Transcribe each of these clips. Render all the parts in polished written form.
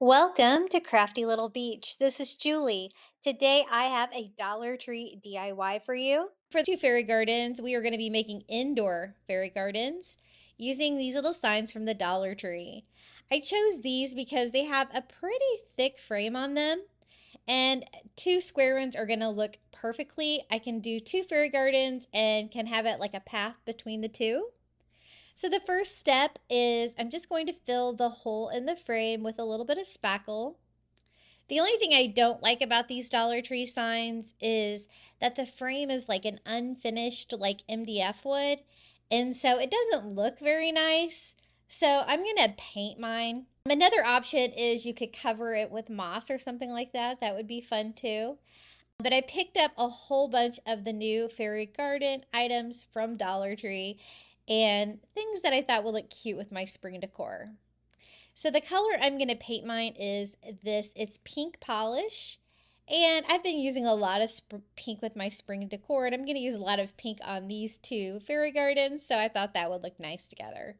Welcome to Crafty Little Beach. This is Julie. Today I have a Dollar Tree DIY for you. For two fairy gardens, we are going to be making indoor fairy gardens using these little signs from the Dollar Tree. I chose these because they have a pretty thick frame on them, and two square ones are going to look perfectly. I can do two fairy gardens and can have it like a path between the two. So the first step is I'm just going to fill the hole in the frame with a little bit of spackle. The only thing I don't like about these Dollar Tree signs is that the frame is like an unfinished like MDF wood, and so it doesn't look very nice. So I'm gonna paint mine. Another option is you could cover it with moss or something like that. That would be fun too. But I picked up a whole bunch of the new fairy garden items from Dollar Tree and things that I thought would look cute with my spring decor. So the color I'm going to paint mine is this. It's pink polish. And I've been using a lot of pink with my spring decor. And I'm going to use a lot of pink on these two fairy gardens. So I thought that would look nice together.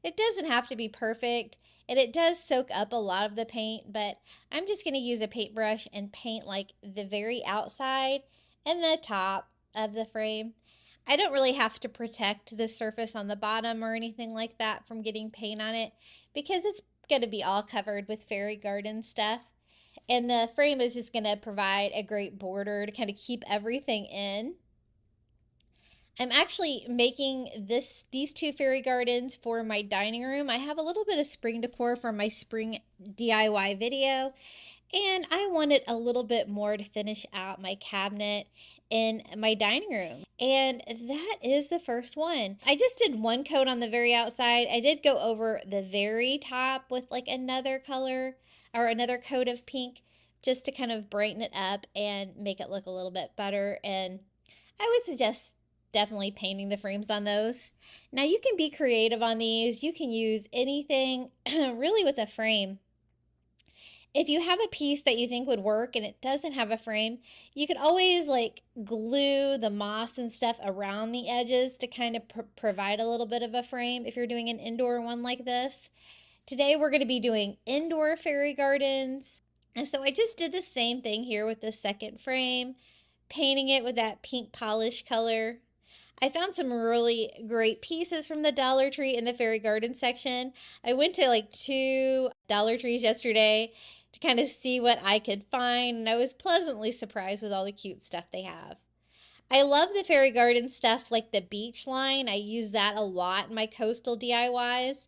It doesn't have to be perfect. And it does soak up a lot of the paint. But I'm just going to use a paintbrush and paint like the very outside and the top of the frame. I don't really have to protect the surface on the bottom or anything like that from getting paint on it because it's going to be all covered with fairy garden stuff. And the frame is just going to provide a great border to kind of keep everything in. I'm actually making these two fairy gardens for my dining room. I have a little bit of spring decor from my spring DIY video, and I wanted a little bit more to finish out my cabinet in my dining room. And that is the first one. I just did one coat on the very outside. I did go over the very top with like another color or another coat of pink just to kind of brighten it up and make it look a little bit better. And I would suggest definitely painting the frames on those. Now you can be creative on these. You can use anything really with a frame. If you have a piece that you think would work and it doesn't have a frame, you could always like glue the moss and stuff around the edges to kind of provide a little bit of a frame if you're doing an indoor one like this. Today we're going to be doing indoor fairy gardens. And so I just did the same thing here with the second frame, painting it with that pink polish color. I found some really great pieces from the Dollar Tree in the fairy garden section. I went to like two Dollar Trees yesterday to kind of see what I could find, and I was pleasantly surprised with all the cute stuff they have. I love the fairy garden stuff like the beach line. I use that a lot in my coastal DIYs,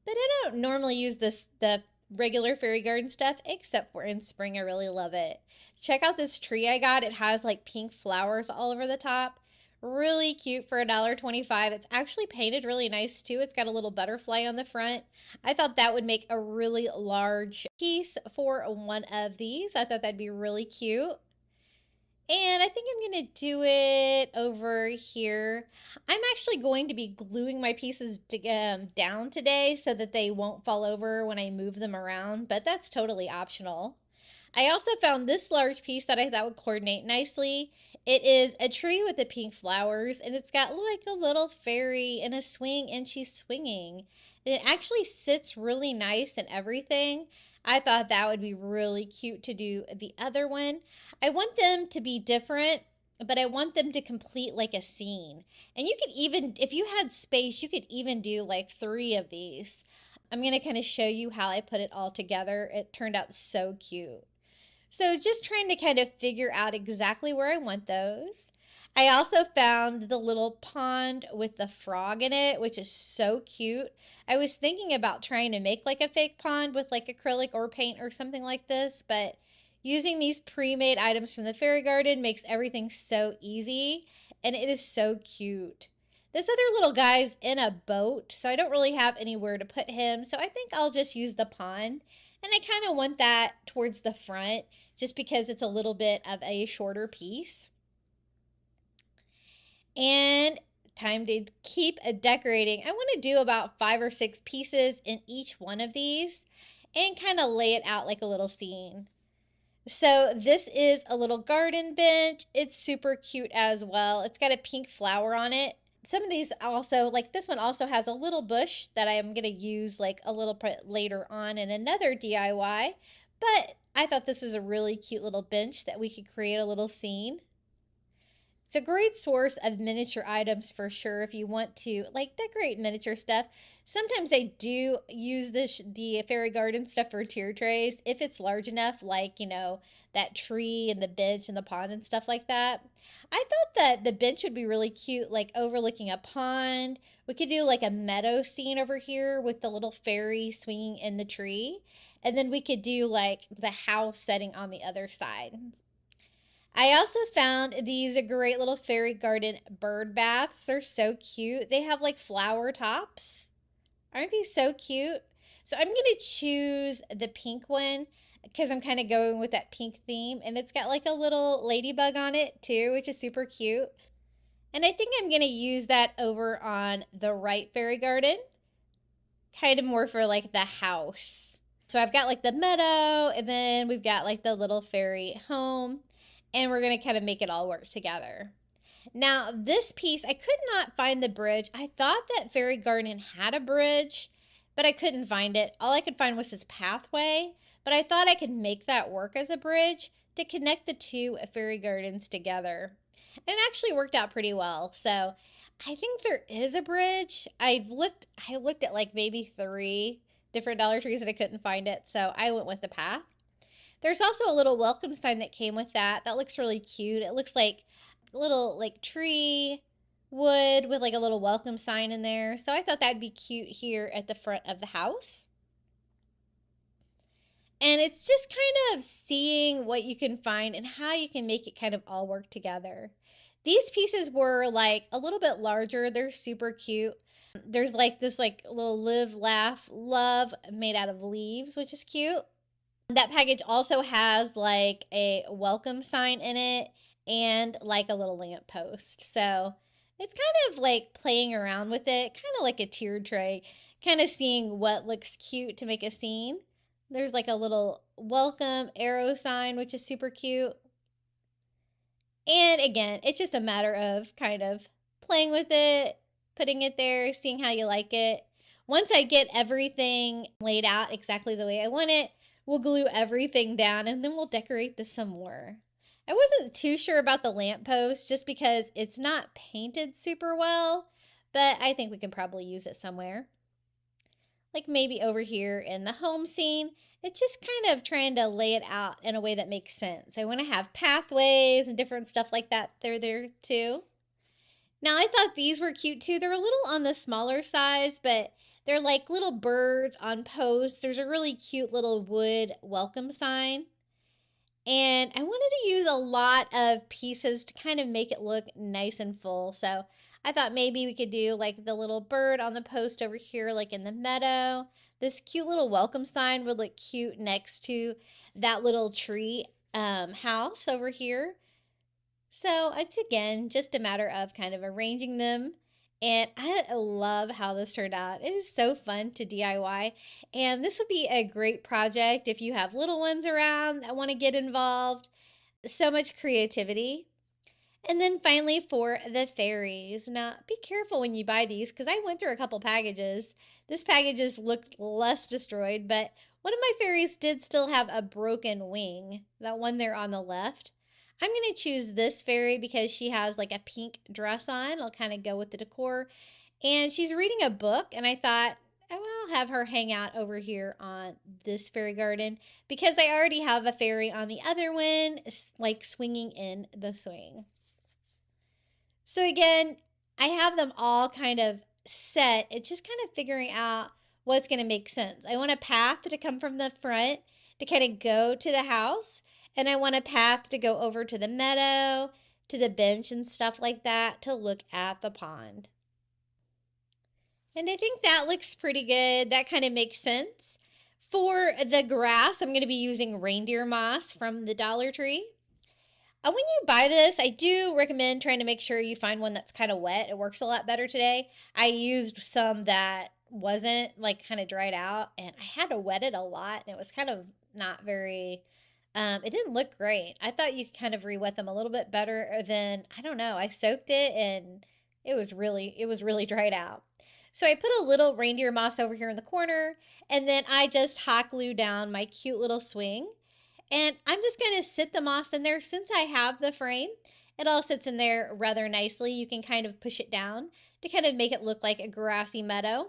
but I don't normally use the regular fairy garden stuff except for in spring. I really love it. Check out this tree I got. It has like pink flowers all over the top. Really cute for $1.25. It's actually painted really nice too. It's got a little butterfly on the front. I thought that would make a really large piece for one of these. I thought that'd be really cute. And I think I'm going to do it over here. I'm actually going to be gluing my pieces down today so that they won't fall over when I move them around, but that's totally optional. I also found this large piece that I thought would coordinate nicely. It is a tree with the pink flowers, and it's got like a little fairy in a swing, and she's swinging. And it actually sits really nice and everything. I thought that would be really cute to do the other one. I want them to be different, but I want them to complete like a scene. And you could even, if you had space, you could even do like 3 of these. I'm going to kind of show you how I put it all together. It turned out so cute. So just trying to kind of figure out exactly where I want those. I also found the little pond with the frog in it, which is so cute. I was thinking about trying to make like a fake pond with like acrylic or paint or something like this, but using these pre-made items from the fairy garden makes everything so easy, and it is so cute. This other little guy's in a boat, so I don't really have anywhere to put him, so I think I'll just use the pond. And I kind of want that towards the front just because it's a little bit of a shorter piece. And time to keep decorating. I want to do about 5 or 6 pieces in each one of these and kind of lay it out like a little scene. So this is a little garden bench. It's super cute as well. It's got a pink flower on it. Some of these also, like this one also has a little bush that I'm going to use like a little bit later on in another DIY. But I thought this was a really cute little bench that we could create a little scene. It's a great source of miniature items for sure if you want to like decorate miniature stuff. Sometimes I do use the fairy garden stuff for tier trays if it's large enough, like, that tree and the bench and the pond and stuff like that. I thought that the bench would be really cute, like overlooking a pond. We could do like a meadow scene over here with the little fairy swinging in the tree. And then we could do like the house setting on the other side. I also found these great little fairy garden bird baths. They're so cute. They have like flower tops. Aren't these so cute? So I'm going to choose the pink one because I'm kind of going with that pink theme. And it's got like a little ladybug on it too, which is super cute. And I think I'm going to use that over on the right fairy garden, kind of more for like the house. So I've got like the meadow, and then we've got like the little fairy home, and we're going to kind of make it all work together. Now, this piece, I could not find the bridge. I thought that Fairy Garden had a bridge, but I couldn't find it. All I could find was this pathway, but I thought I could make that work as a bridge to connect the two fairy gardens together. And it actually worked out pretty well. So I think there is a bridge. I looked at like maybe 3 different Dollar Trees and I couldn't find it. So I went with the path. There's also a little welcome sign that came with that. That looks really cute. It looks like a little like tree wood with like a little welcome sign in there. So I thought that'd be cute here at the front of the house. And it's just kind of seeing what you can find and how you can make it kind of all work together. These pieces were like a little bit larger. They're super cute. There's like this like little live, laugh, love made out of leaves, which is cute. That package also has like a welcome sign in it and like a little lamp post. So it's kind of like playing around with it, kind of like a tiered tray, kind of seeing what looks cute to make a scene. There's like a little welcome arrow sign, which is super cute. And again, it's just a matter of kind of playing with it, putting it there, seeing how you like it. Once I get everything laid out exactly the way I want it, we'll glue everything down and then we'll decorate this some more. I wasn't too sure about the lamppost just because it's not painted super well, but I think we can probably use it somewhere. Like maybe over here in the home scene. It's just kind of trying to lay it out in a way that makes sense. I want to have pathways and different stuff like that. They're there too. Now, I thought these were cute too. They're a little on the smaller size, but they're like little birds on posts. There's a really cute little wood welcome sign. And I wanted to use a lot of pieces to kind of make it look nice and full. So I thought maybe we could do like the little bird on the post over here, like in the meadow. This cute little welcome sign would look cute next to that little tree house over here. So it's again just a matter of kind of arranging them. And I love how this turned out. It is so fun to DIY. And this would be a great project if you have little ones around that want to get involved. So much creativity. And then finally for the fairies. Now, be careful when you buy these because I went through a couple packages. This packages looked less destroyed, but one of my fairies did still have a broken wing. That one there on the left. I'm going to choose this fairy because she has like a pink dress on. I'll kind of go with the decor. And she's reading a book, and I thought, oh, I'll have her hang out over here on this fairy garden because I already have a fairy on the other one, like swinging in the swing. So again, I have them all kind of set. It's just kind of figuring out what's going to make sense. I want a path to come from the front to kind of go to the house. And I want a path to go over to the meadow, to the bench and stuff like that to look at the pond. And I think that looks pretty good. That kind of makes sense. For the grass, I'm going to be using reindeer moss from the Dollar Tree. When you buy this, I do recommend trying to make sure you find one that's kind of wet. It works a lot better today. I used some that wasn't like kind of dried out and I had to wet it a lot and it was kind of not very, it didn't look great. I thought you could kind of re-wet them a little bit better than, I don't know, I soaked it and It was really dried out. So I put a little reindeer moss over here in the corner, and then I just hot glue down my cute little swing. And I'm just going to sit the moss in there. Since I have the frame, it all sits in there rather nicely. You can kind of push it down to kind of make it look like a grassy meadow.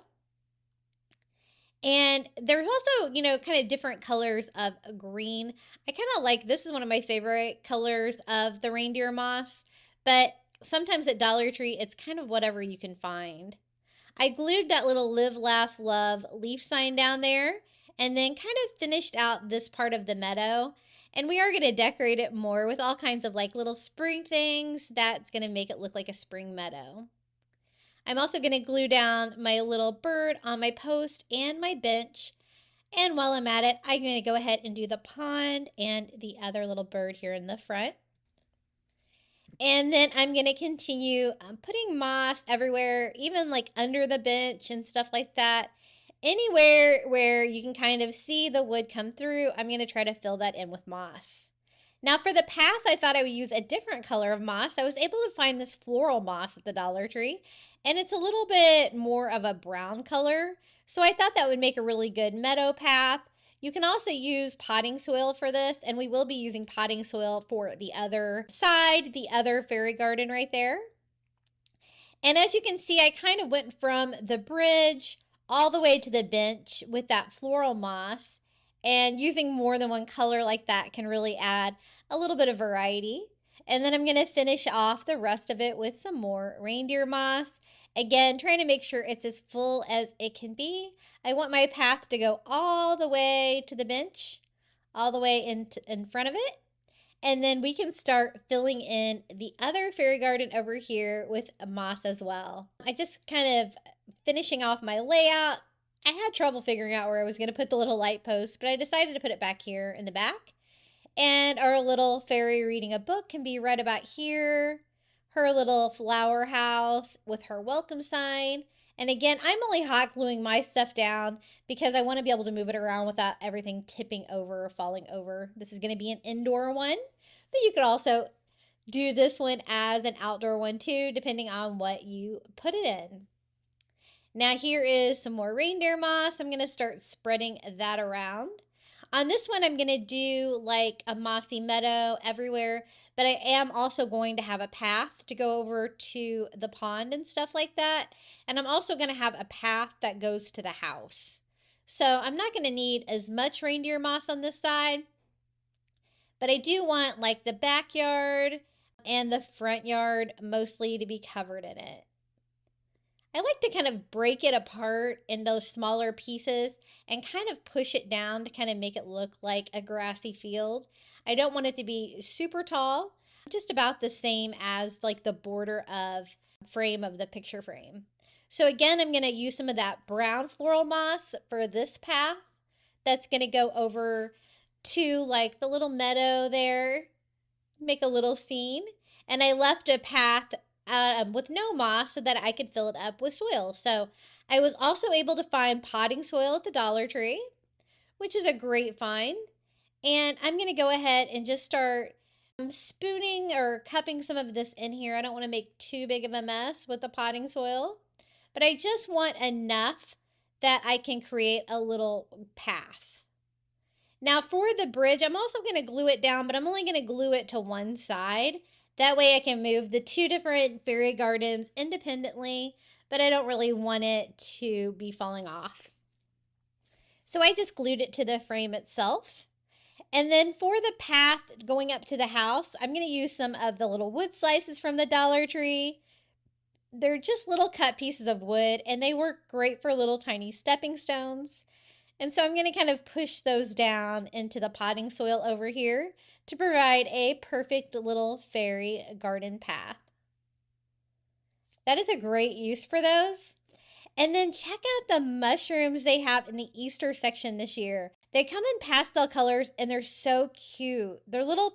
And there's also, kind of different colors of green. I kind of like, this is one of my favorite colors of the reindeer moss, but sometimes at Dollar Tree, it's kind of whatever you can find. I glued that little live, laugh, love leaf sign down there and then kind of finished out this part of the meadow. And we are going to decorate it more with all kinds of like little spring things. That's going to make it look like a spring meadow. I'm also going to glue down my little bird on my post and my bench. And while I'm at it, I'm going to go ahead and do the pond and the other little bird here in the front. And then I'm going to continue putting moss everywhere, even like under the bench and stuff like that. Anywhere where you can kind of see the wood come through, I'm going to try to fill that in with moss. Now for the path, I thought I would use a different color of moss. I was able to find this floral moss at the Dollar Tree, and it's a little bit more of a brown color. So I thought that would make a really good meadow path. You can also use potting soil for this, and we will be using potting soil for the other side, the other fairy garden right there. And as you can see, I kind of went from the bridge all the way to the bench with that floral moss. And using more than one color like that can really add a little bit of variety. And then I'm going to finish off the rest of it with some more reindeer moss. Again, trying to make sure it's as full as it can be. I want my path to go all the way to the bench, all the way in front of it. And then we can start filling in the other fairy garden over here with moss as well. I just kind of finishing off my layout. I had trouble figuring out where I was going to put the little light post, but I decided to put it back here in the back. And our little fairy reading a book can be right about here. Her little flower house with her welcome sign. And again, I'm only hot gluing my stuff down because I want to be able to move it around without everything tipping over or falling over. This is going to be an indoor one, but you could also do this one as an outdoor one too, depending on what you put it in. Now here is some more reindeer moss. I'm going to start spreading that around. On this one, I'm going to do like a mossy meadow everywhere, but I am also going to have a path to go over to the pond and stuff like that. And I'm also going to have a path that goes to the house. So I'm not going to need as much reindeer moss on this side, but I do want like the backyard and the front yard mostly to be covered in it. I like to kind of break it apart into smaller pieces and kind of push it down to kind of make it look like a grassy field. I don't want it to be super tall, just about the same as like the border of frame of the picture frame. So again, I'm going to use some of that brown floral moss for this path. That's going to go over to like the little meadow there, make a little scene. And I left a path with no moss so that I could fill it up with soil. So I was also able to find potting soil at the Dollar Tree, which is a great find. And I'm going to go ahead and just start spooning or cupping some of this in here. I don't want to make too big of a mess with the potting soil, but I just want enough that I can create a little path. Now for the bridge, I'm also going to glue it down, but I'm only going to glue it to one side. That way I can move the two different fairy gardens independently, but I don't really want it to be falling off. So I just glued it to the frame itself. And then for the path going up to the house, I'm going to use some of the little wood slices from the Dollar Tree. They're just little cut pieces of wood, and they work great for little tiny stepping stones. And so I'm going to kind of push those down into the potting soil over here to provide a perfect little fairy garden path. That is a great use for those. And then check out the mushrooms they have in the Easter section this year. They come in pastel colors and they're so cute. They're little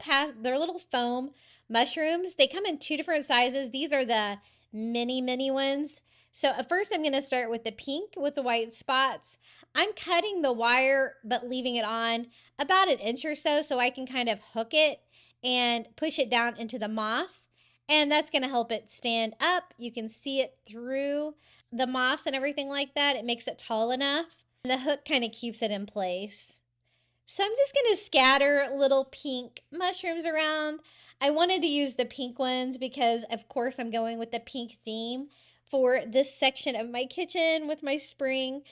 foam mushrooms. They come in two different sizes. These are the mini ones. So at first I'm going to start with the pink with the white spots. I'm cutting the wire but leaving it on about 1 inch or so I can kind of hook it and push it down into the moss. and that's going to help it stand up. You can see it through the moss and everything like that. It makes it tall enough. And the hook kind of keeps it in place. So I'm just going to scatter little pink mushrooms around. I wanted to use the pink ones because, of course, I'm going with the pink theme for this section of my kitchen with my spring.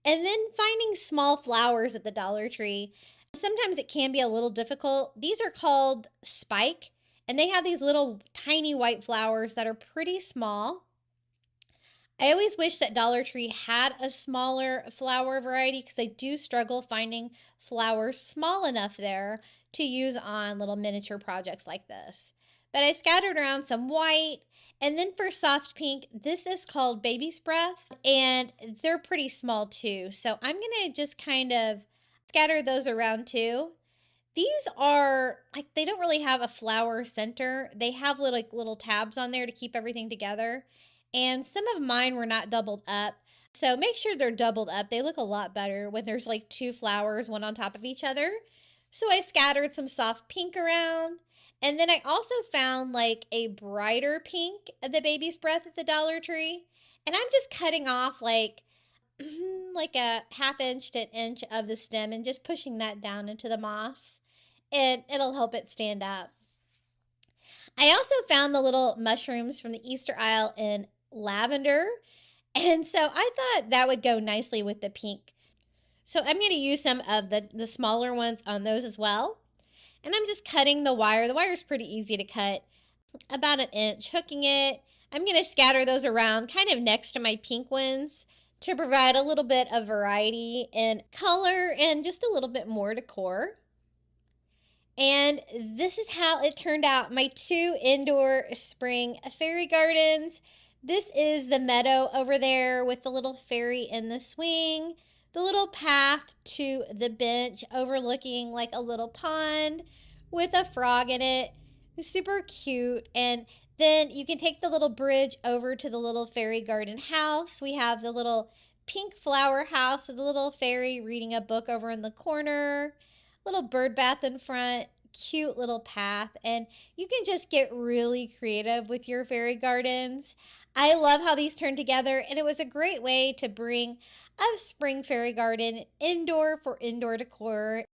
And then finding small flowers at the Dollar Tree. Sometimes it can be a little difficult. These are called spike, and they have these little tiny white flowers that are pretty small. I always wish that Dollar Tree had a smaller flower variety because I do struggle finding flowers small enough there to use on little miniature projects like this. But I scattered around some white, and then for soft pink, this is called Baby's Breath, and they're pretty small too. So I'm going to just kind of scatter those around too. These are like, they don't really have a flower center. They have little tabs on there to keep everything together. And some of mine were not doubled up. So make sure they're doubled up. They look a lot better when there's like two flowers, one on top of each other. So I scattered some soft pink around. And then I also found like a brighter pink of the Baby's Breath at the Dollar Tree. And I'm just cutting off like a half inch to an inch of the stem and just pushing that down into the moss, and it'll help it stand up. I also found the little mushrooms from the Easter aisle in lavender, and so I thought that would go nicely with the pink. So I'm going to use some of the smaller ones on those as well. And I'm just cutting the wire. The wire is pretty easy to cut, about an inch, hooking it. I'm going to scatter those around kind of next to my pink ones to provide a little bit of variety and color and just a little bit more decor. And this is how it turned out, my two indoor spring fairy gardens. This is the meadow over there with the little fairy in the swing, the little path to the bench overlooking like a little pond with a frog in it. It's super cute. And then you can take the little bridge over to the little fairy garden house. We have the little pink flower house with the little fairy reading a book over in the corner, little bird bath in front, cute little path. And you can just get really creative with your fairy gardens. I love how these turn together, and it was a great way to bring a spring fairy garden indoor for indoor decor.